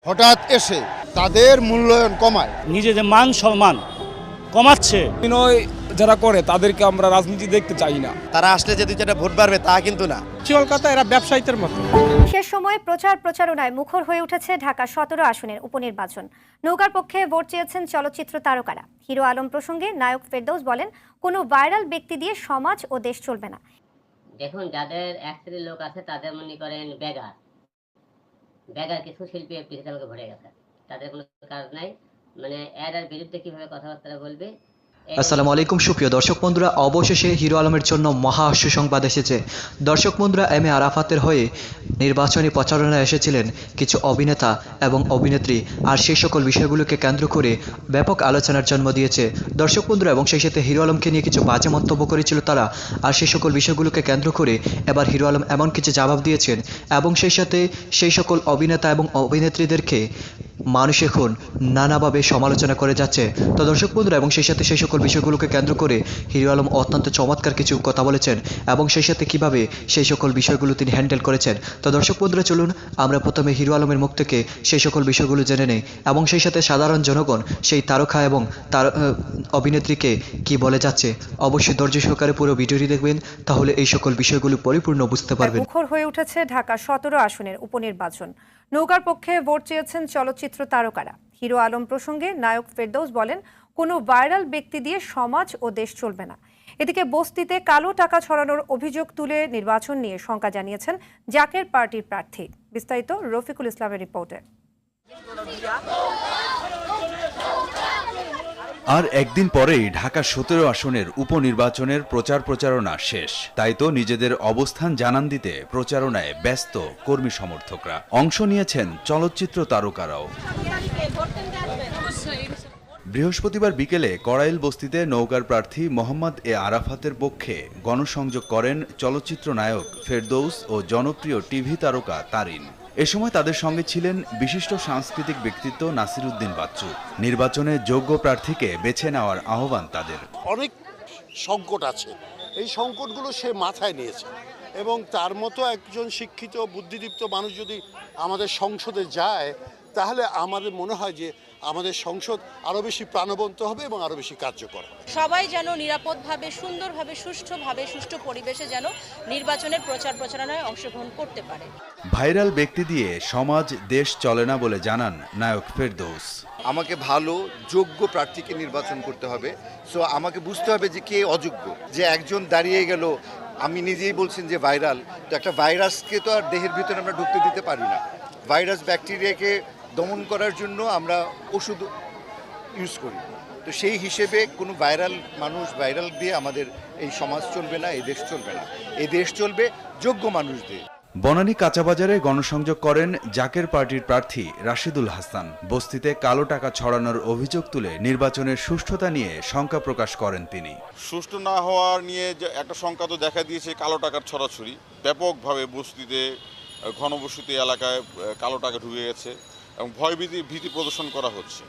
হঠাৎ এসে তাদের মূল্যায়ন কমায়, নিজেদের মান সম্মান কমাচ্ছে। বিনয় যারা করে তাদেরকে আমরা রাজনীতি দেখতে চাই না। তারা আসলে যে 2-4টা ভোট বাড়বে তা কিন্তু না। কলকাতা এরা ব্যবসায়ীদের মতো। শেষ সময়ে প্রচারণায় মুখর হয়ে উঠেছে ঢাকা 17 আসনের উপনির্বাচন। নৌকার পক্ষে ভোট চেয়েছেন চলচ্চিত্র তারকারা। হিরো আলম প্রসঙ্গে নায়ক ফেরদৌস বলেন, কোনো ভাইরাল ব্যক্তি দিয়ে সমাজ ও দেশ চলবে না। দেখুন, যাদের এক শ্রেণীর লোক আছে তাদের মনে করেন বেগার কিছু শিল্পী পিছিয়ে আমাকে ভরে গেছে, তাদের কোনো কাজ নাই, মানে এর বিরুদ্ধে কিভাবে কথাবার্তা বলবে। আসসালামু আলাইকুম সুপ্রিয় দর্শক বন্ধুরা, অবশেষে হিরো আলমের জন্য মহা সুসংবাদ এসেছে। দর্শক বন্ধুরা, এম এ আরাফাতের হয়ে নির্বাচনী প্রচারণায় এসেছিলেন কিছু অভিনেতা এবং অভিনেত্রী, আর সেই সকল বিষয়গুলোকে কেন্দ্র করে ব্যাপক আলোচনার জন্ম দিয়েছে দর্শক বন্ধুরা, এবং সেই সাথে হিরো আলমকে নিয়ে কিছু বাজে মন্তব্য করেছিল তারা, আর সেই সকল বিষয়গুলোকে কেন্দ্র করে এবার হিরো আলম এমন কিছু জবাব দিয়েছেন, এবং সেই সাথে সেই সকল অভিনেতা এবং অভিনেত্রীদেরকে মানুষ এখন নানাভাবে সমালোচনা করে যাচ্ছে। তো দর্শক বন্ধুরা, এবং সেই সাথে সেই সকল বিষয়গুলোকে কেন্দ্র করে হিরো আলম অত্যন্ত চমৎকার কিছু কথা বলেছেন, এবং সেই সাথে কিভাবে সেই সকল বিষয়গুলো তিনি হ্যান্ডেল করেছেন। তো দর্শক বন্ধুরা, চলুন আমরা প্রথমে হিরো আলমের মুখ থেকে সেই সকল বিষয়গুলো জেনে নেই, এবং সেই সাথে সাধারণ জনগণ সেই তারকা এবং তার অভিনেত্রীকে কি বলে যাচ্ছে। অবশ্যই ধৈর্য সহকারে পুরো ভিডিওটি দেখবেন, তাহলে এই সকল বিষয়গুলো পরিপূর্ণ বুঝতে পারবেন। মুখর হয়ে উঠেছে ঢাকা 17 আসনের উপনির্বাচন। নৌকার পক্ষে ভোট চেয়েছেন চলচ্চিত্র তারকারা। হিরো আলম প্রসঙ্গে নায়ক ফেরদৌস বলেন, কোনো ভাইরাল ব্যক্তি দিয়ে সমাজ ও দেশ চলবে না। এদিকে বস্তিতে কালো টাকা ছড়ানোর অভিযোগ তুলে নির্বাচন নিয়ে শঙ্কা জানিয়েছেন জাকের পার্টির প্রার্থী। বিস্তারিত রফিকুল ইসলামের রিপোর্টে। আর একদিন পরেই ঢাকা 17 আসনের উপনির্বাচনের প্রচারণা শেষ। তাই তো নিজেদের অবস্থান জানান দিতে প্রচারণায় ব্যস্ত কর্মী সমর্থকরা। অংশ নিয়েছেন চলচ্চিত্র তারকারাও। বৃহস্পতিবার বিকেলে কড়াইল বস্তিতে নওগাঁর প্রার্থী মোহাম্মদ এ আরাফাতের পক্ষে গণসংযোগ করেন চলচ্চিত্র নায়ক ফেরদৌস ও জনপ্রিয় টিভি তারকা তারিন। এ সময় তাদের সঙ্গে ছিলেন বিশিষ্ট সাংস্কৃতিক ব্যক্তিত্ব নাসিরুদ্দিন বাচ্চু। নির্বাচনে যোগ্য প্রার্থীকে বেছে নেওয়ার আহ্বান তাদের। অনেক সংকট আছে, এই সংকটগুলো সে মাথায় নিয়েছে, এবং তার মতো একজন শিক্ষিত বুদ্ধিদীপ্ত মানুষ যদি আমাদের সংসদে যায়, তাহলে আমাদের মনে হয় যে আমাদের সংসদ আরও বেশি প্রাণবন্ত হবে এবং আরও বেশি কার্যকর হবে। সবাই যেন নিরাপদভাবে, সুন্দরভাবে, সুষ্ঠু পরিবেশে যেন নির্বাচনের প্রচারণায় অংশগ্রহণ করতে পারে। ভাইরাল ব্যক্তি দিয়ে সমাজ দেশ চলে না বলে জানান নায়ক ফেরদৌস। আমাকে ভালো যোগ্য প্রার্থীকে নির্বাচন করতে হবে। সো আমাকে বুঝতে হবে যে কে অযোগ্য। যে একজন দাঁড়িয়ে গেল, আমি নিজেই বলছেন যে ভাইরাল, তো একটা ভাইরাসকে তো আর দেহের ভিতরে আমরা ঢুকতে দিতে পারি না। ভাইরাস ব্যাকটেরিয়াকে দমন করার জন্য আমরা ওষুধ ইউজ করি। তো সেই হিসেবে কোনো ভাইরাল দিয়ে আমাদের এই সমাজ চলবে না, এই দেশ চলবে না। এই দেশ চলবে যোগ্য মানুষ দিয়ে। বনানী কাঁচাবাজারে গণসংযোগ করেন জাকের পার্টির প্রার্থী রাশিদুল হাসান। বস্তিতে কালো টাকা ছড়ানোর অভিযোগ তুলে নির্বাচনের সুষ্ঠুতা নিয়ে শঙ্কা প্রকাশ করেন তিনি। সুষ্ঠু না হওয়ার নিয়ে যে একটা শঙ্কা তো দেখা দিয়েছে, কালো টাকার ছড়াছড়ি ব্যাপকভাবে বস্তিতে, ঘনবসতি এলাকায় কালো টাকা ঢুকে গেছে, এবং ভীতি প্রদর্শন করা হচ্ছে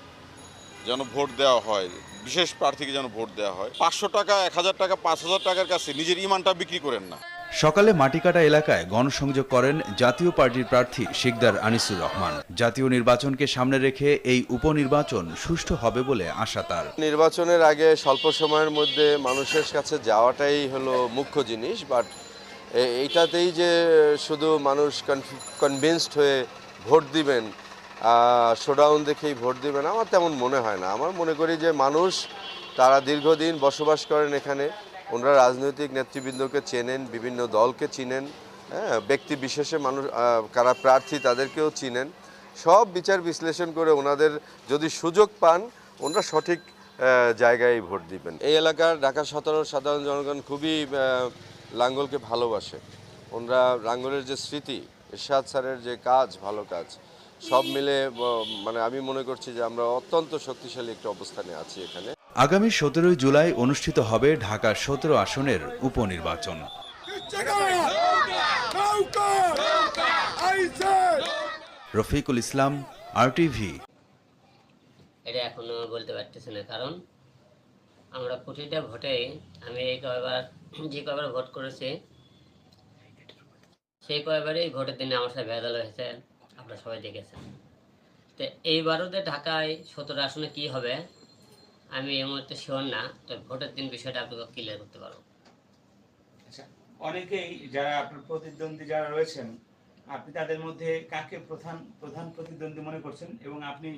যেন ভোট দেওয়া হয়, বিশেষ প্রার্থীকে যেন ভোট দেওয়া হয়। 500 টাকা, 1000 টাকা, 5000 টাকার কাছে নিজের ইমানটা বিক্রি করেন না। সকালে মাটিকাটা এলাকায় গণসংযোগ করেন জাতীয় পার্টির প্রার্থী শিকদার আনিসুর রহমান। জাতীয় নির্বাচনকে সামনে রেখে এই উপনির্বাচন সুষ্ঠু হবে বলে আশা তার। নির্বাচনের আগে স্বল্প সময়ের মধ্যে মানুষের কাছে যাওয়াটাই হলো মুখ্য জিনিস, বাট এইটাতেই যে শুধু মানুষ কনভিন্সড হয়ে ভোট দিবেন, শোডাউন দেখেই ভোট দিবেন, আমার তেমন মনে হয় না। আমার মনে করি যে মানুষ তারা দীর্ঘদিন বসবাস করেন এখানে, ওনারা রাজনৈতিক নেতৃবৃন্দকে চেনেন, বিভিন্ন দলকে চিনেন, হ্যাঁ, ব্যক্তি বিশেষে মানুষ কারা প্রার্থী তাদেরকেও চিনেন। সব বিচার বিশ্লেষণ করে ওনাদের যদি সুযোগ পান, ওনারা সঠিক জায়গায় ভোট দিবেন। এই এলাকার ঢাকা 17 সাধারণ জনগণ খুবই লাঙ্গলকে ভালোবাসে। ওনারা লাঙ্গলের যে স্মৃতি, এরশাদ স্যারের যে কাজ, ভালো কাজ, সব মিলে মানে আমি মনে করছি যে আমরা অত্যন্ত শক্তিশালী একটা অবস্থানে আছি এখানে। আগামী 17 জুলাই অনুষ্ঠিত হবে ঢাকা 17 আসনের উপনির্বাচন। রফিকুল ইসলাম, RTV। এটা এখনো বলতে পারতেছি না, কারণ আমরা প্রতিটা ভোটে, আমি যে কয়বার ভোট করেছি সেই কয়বারই ভোটের দিনে আমার সাথে ভেজাল হয়েছে, আপনারা সবাই দেখেছেন। তো এইবারও যে ঢাকায় 17 আসনে কি হবে আমি এই মুহূর্তে শিওর না, তো ভোটের দিন বিষয়টা আপনাকে ক্লিয়ার করতে পারবো। আচ্ছা, অনেকেই যারা আপনার প্রতিদ্বন্দ্বী যারা রয়েছেন, আপনি তাদের মধ্যে কাকে প্রধান প্রতিদ্বন্দ্বী মনে করছেন? এবং আপনি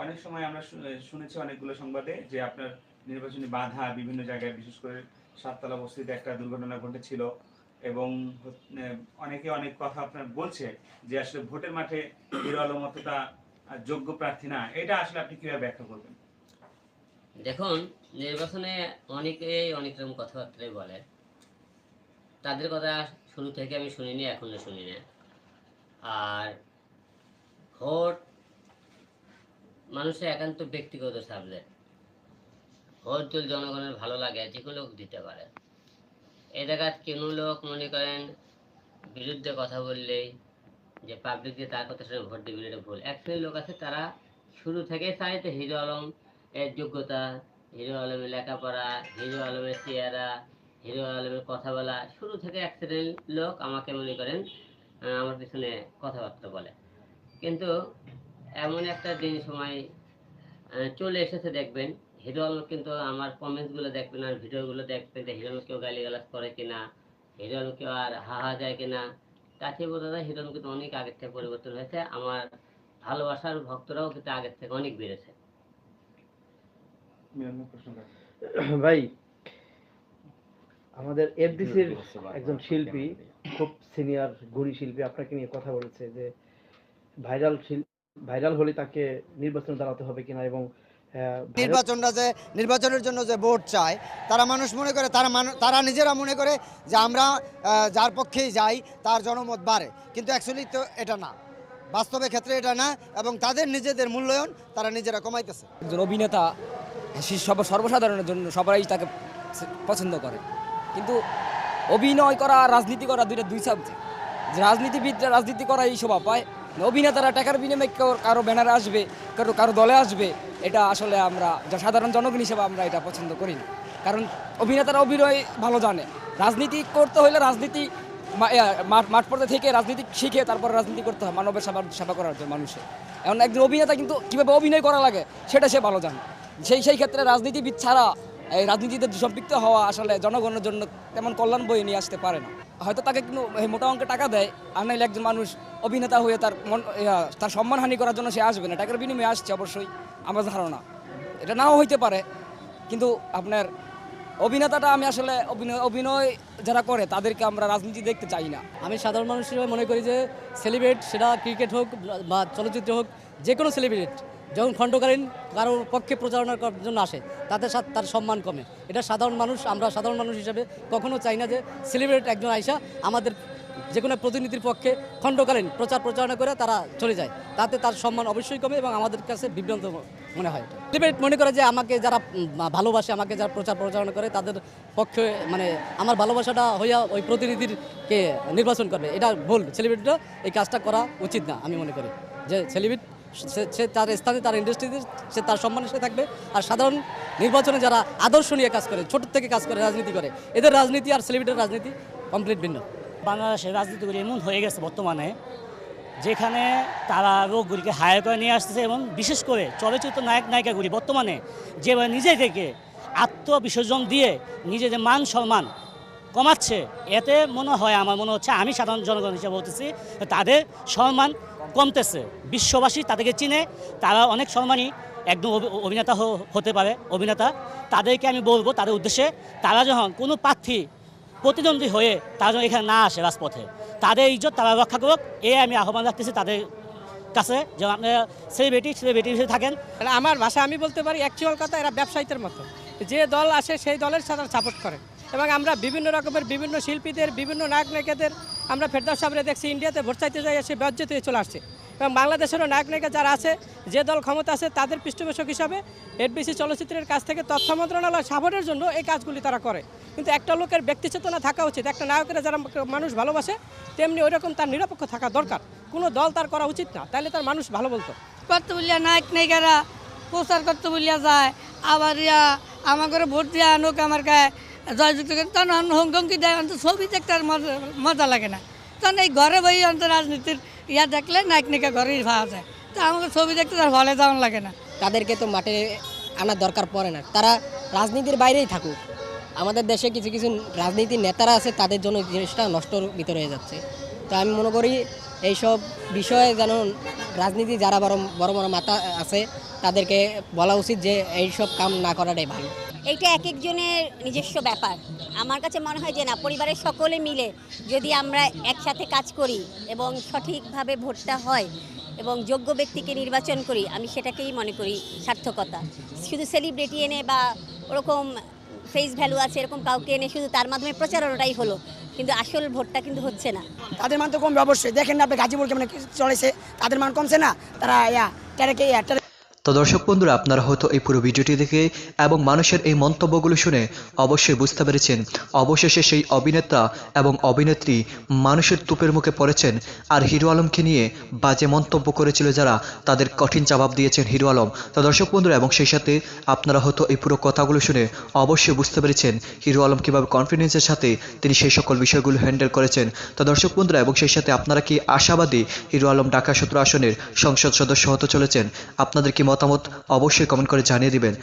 অনেক সময় আমরা শুনেছি অনেকগুলো সংবাদে যে আপনার নির্বাচনী বাধা বিভিন্ন জায়গায়, বিশেষ করে সাততলা বস্তিতে একটা দুর্ঘটনা ঘটেছিল, এবং অনেকে অনেক কথা আপনার বলছে যে আসলে ভোটের মাঠে হিরো আলম অতটা যোগ্য প্রার্থী না। এটা আসলে আপনি কিভাবে ব্যাখ্যা করবেন? দেখুন, নির্বাচনে অনেকেই অনেক রকম কথাবার্তাই বলে, তাদের কথা শুরু থেকে আমি শুনিনি, এখনো শুনি না। আর ভোট মানুষের একান্ত ব্যক্তিগত সাবজেক্ট। ভোট যদি জনগণের ভালো লাগে যে কোনো লোক দিতে পারে। এই জায়গায় কোনো লোক মনে করেন বিরুদ্ধে কথা বললেই যে পাবলিক যে তার কথা শুনে ভোট দিবে, এটা ভুল। এক শ্রেণীর লোক আছে তারা শুরু থেকেই চায় যে হিরো আলম এর যোগ্যতা, হিরো আলমের লেখাপড়া, হিরো আলমের চেহারা, হিরো আলমের কথা বলা, শুরু থেকে এক শ্রেণীর লোক আমাকে মনে করেন আমার পিছনে কথাবার্তা বলে। কিন্তু এমন একটা দিন সময় চলে এসেছে, দেখবেন হিরো আলম কিন্তু আমার কমেন্টসগুলো দেখবেন আর ভিডিওগুলো দেখবেন যে হিরো আলম কেউ গালিগালাজ করে কিনা, হিরো আলম কেউ আর হাহা যায় কিনা, তাতে বোঝা যায় হিরো আলম কিন্তু অনেক আগের থেকে পরিবর্তন হয়েছে। আমার ভালোবাসার ভক্তরাও কিন্তু আগের থেকে অনেক বেড়েছে। ভাই, আমাদের এফডিসির একজন শিল্পী, খুব সিনিয়র গুণী শিল্পী আপনাকে নিয়ে কথা বলেছে যে ভাইরাল হলে তাকে নির্বাচনে দাঁড়াতে হবে কিনা, এবং নির্বাচনের জন্য যে ভোট চায় তারা মানুষ মনে করে, তারা নিজেরা মনে করে যে আমরা যার পক্ষেই যাই তার জনমত বাড়ে, কিন্তু অ্যাকচুয়ালি তো এটা না, বাস্তবে ক্ষেত্রে এটা না, এবং তাদের নিজেদের মূল্যায়ন তারা নিজেরা কমাইতেছে। একজন অভিনেতা সর্বসাধারণের জন্য সবাই তাকে পছন্দ করে, কিন্তু অভিনয় করা আর রাজনীতি করা দুই সাবজেক্ট। যে রাজনীতিবিদরা রাজনীতি করা এই শোভা পায়, অভিনেতারা টাকার বিনিময়ে কারো ব্যানারে আসবে, কারো দলে আসবে, এটা আসলে আমরা সাধারণ জনগণ হিসেবে আমরা এটা পছন্দ করি না। কারণ অভিনেতারা অভিনয় ভালো জানে, রাজনীতি করতে হলে রাজনীতি মাঠ পর্যায়ে থেকে রাজনীতি শিখে তারপর রাজনীতি করতে হয় মানবের সেবা করার জন্য মানুষের। এখন একজন অভিনেতা কিন্তু কীভাবে অভিনয় করা লাগে সেটা সে ভালো জানে। সেই ক্ষেত্রে রাজনীতিবিদ ছাড়া এই রাজনীতিতে সম্পৃক্ত হওয়া আসলে জনগণের জন্য তেমন কল্যাণ বয়ে নিয়ে আসতে পারে না। হয়তো তাকে কিন্তু মোটা অঙ্কে টাকা দেয়, আর নাইলে একজন মানুষ অভিনেতা হয়ে তার সম্মানহানি করার জন্য সে আসবে না, টাকার বিনিময়ে আসছে অবশ্যই আমার ধারণা। এটা নাও হইতে পারে, কিন্তু আপনার অভিনেতাটা আমি আসলে অভিনয় যারা করে তাদেরকে আমরা রাজনীতি দেখতে চাই না। আমি সাধারণ মানুষ হিসেবে মনে করি যে সেলিব্রিটি, সেটা ক্রিকেট হোক বা চলচ্চিত্র হোক, যে কোনো সেলিব্রিটি যখন খণ্ডকালীন কারোর পক্ষে প্রচারণা করার জন্য আসে তাদের সাথে তার সম্মান কমে। এটা আমরা সাধারণ মানুষ হিসেবে কখনো চাই না যে সেলিব্রিটি একজন আইসা আমাদের যে কোনো প্রতিনিধির পক্ষে খণ্ডকালীন প্রচারণা করে তারা চলে যায়, তাতে তার সম্মান অবশ্যই কমে এবং আমাদের কাছে বিভ্রান্ত মনে হয়। সেলিব্রিটি মনে করে যে আমাকে যারা ভালোবাসে, আমাকে যারা প্রচারণা করে তাদের পক্ষে মানে আমার ভালোবাসাটা হইয়া ওই প্রতিনিধিকে নির্বাচন করবে, এটা ভুল। সেলিব্রিটিটা এই কাজটা করা উচিত না আমি মনে করি। যে সেলিব্রিটি সে তার স্থানে তার ইন্ডাস্ট্রিতে সে তার সম্মানের সাথে থাকবে, আর সাধারণ নির্বাচনে যারা আদর্শ নিয়ে কাজ করে, ছোট থেকে কাজ করে, রাজনীতি করে, এদের রাজনীতি আর সেলিব্রিটির রাজনীতি কমপ্লিট ভিন্ন। বাংলাদেশের রাজনীতিগুলি এমন হয়ে গেছে বর্তমানে, যেখানে তারা লোকগুলিকে হায়ার করে নিয়ে আসতেছে, এবং বিশেষ করে চলচ্চিত্র নায়িকাগুলি বর্তমানে যেভাবে নিজেদেরকে আত্মবিসর্জন দিয়ে নিজেদের মান সম্মান কমাচ্ছে, এতে আমার মনে হচ্ছে, আমি সাধারণ জনগণ হিসেবে বলতেছি, তাদের সম্মান কমতেছে। বিশ্ববাসী তাদেরকে চিনে, তারা অনেক সম্মানী একদম অভিনেতা হতে পারে অভিনেতা। তাদেরকে আমি বলবো, তাদের উদ্দেশ্যে, তারা যখন কোনো প্রার্থী প্রতিদ্বন্দ্বী হয়ে তারা যখন এখানে না আসে রাজপথে, তাদের ইজ্জত তারা রক্ষা করুক, আমি আহ্বান রাখতেছি তাদের কাছে, যেমন আপনারা সেলিব্রিটি হিসেবে থাকেন। আমার ভাষা আমি বলতে পারি, অ্যাকচুয়াল কথা, এরা ব্যবসায়ীদের মতো, যে দল আসে সেই দলের সাথে সাপোর্ট করে। এবং আমরা বিভিন্ন রকমের বিভিন্ন শিল্পীদের, বিভিন্ন নায়িকাদের আমরা ফেরদৌস সাহেবরে দেখছি ইন্ডিয়াতে ভোট চাইতে যাই, এসে বজ্জিত হয়ে চলে আসছে। এবং বাংলাদেশেরও নায়িকা যারা আছে, যে দল ক্ষমতা আছে, তাদের পৃষ্ঠপোষক হিসাবে এফডিসি চলচ্চিত্রের কাছ থেকে তথ্য মন্ত্রণালয় সাপোর্টের জন্য এই কাজগুলি তারা করে। কিন্তু একটা লোকের ব্যক্তি চেতনা থাকা উচিত, একটা নায়কেরা যারা মানুষ ভালোবাসে তেমনি ওইরকম তার নিরপেক্ষ থাকা দরকার। কোনো দল তার করা উচিত না, তাহলে তার মানুষ ভালো বলতো। করতে বলিয়া নায়িকারা প্রচার করতে বলিয়া যায়, আবার আমার করে ভোট দিয়ে আনুক আমার গায়ে জয়যুক্ত করে, তখন হংকংকি দেয়, অন্তত ছবি দেখতে আর মজা লাগে না। তখন এই ঘরে বই অন্তত রাজনীতির দেখলে নায়িকা ঘরেই পাওয়া যায়, তা আমাকে ছবি দেখতে তার হলে যাওয়ার লাগে না। তাদেরকে তো মাঠে আনার দরকার পড়ে না, তারা রাজনীতির বাইরেই থাকুক। আমাদের দেশে কিছু কিছু রাজনীতির নেতারা আছে, তাদের জন্য জিনিসটা নষ্টর ভিতরে হয়ে যাচ্ছে। তো আমি মনে করি এইসব বিষয়ে যেন রাজনীতি যারা বড় বড় মাথা আছে তাদেরকে বলা উচিত যে এইসব কাম না করাটাই ভালো। এইটা এক একজনের নিজস্ব ব্যাপার। আমার কাছে মনে হয় যে না, পরিবারের সকলে মিলে যদি আমরা একসাথে কাজ করি এবং সঠিকভাবে ভোটটা হয় এবং যোগ্য ব্যক্তিকে নির্বাচন করি, আমি সেটাকেই মনে করি সার্থকতা। শুধু সেলিব্রিটি এনে বা ওরকম ফেস ভ্যালু আছে এরকম কাউকে এনে শুধু তার মাধ্যমে প্রচারণাটাই হলো, কিন্তু আসল ভোটটা কিন্তু হচ্ছে না। তাদের মান তো কমবে অবশ্যই। দেখেন না আপনি গাজীপুর কেমন চলেছে, তাদের মান কমছে না। তারা তো দর্শক বন্ধুরা, আপনারা হয়তো এই পুরো ভিডিওটি দেখে এবং মানুষের এই মন্তব্যগুলো শুনে অবশ্যই বুঝতে পেরেছেন অবশেষে সেই অভিনেতা এবং অভিনেত্রী মানুষের তুপের মুখে পড়েছেন। আর হিরো আলমকে নিয়ে বাজে মন্তব্য করেছিল যারা, তাদের কঠিন জবাব দিয়েছেন হিরো আলম। তো দর্শক বন্ধুরা, এবং সেই সাথে আপনারা হয়তো এই পুরো কথাগুলো শুনে অবশ্যই বুঝতে পেরেছেন হিরো আলম কীভাবে কনফিডেন্সের সাথে তিনি সেই সকল বিষয়গুলো হ্যান্ডেল করেছেন। তো দর্শক বন্ধুরা, এবং সেই সাথে আপনারা কি আশাবাদী হিরো আলম ঢাকা 17 আসনের সংসদ সদস্য হতে চলেছেন? আপনাদের কি মতামত অবশ্যই কমেন্ট করে জানিয়ে দিবেন।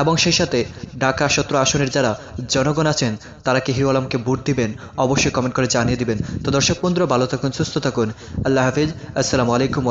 এবং সেই সাথে ঢাকা 17 আসনের যারা জনগণ আছেন তারা কি হিরো আলমকে ভোট দিবেন? অবশ্যই কমেন্ট করে জানিয়ে দিবেন। তো দর্শক বন্ধুরা, ভালো থাকুন, সুস্থ থাকুন, আল্লাহ হাফিজ, আসসালামু আলাইকুম।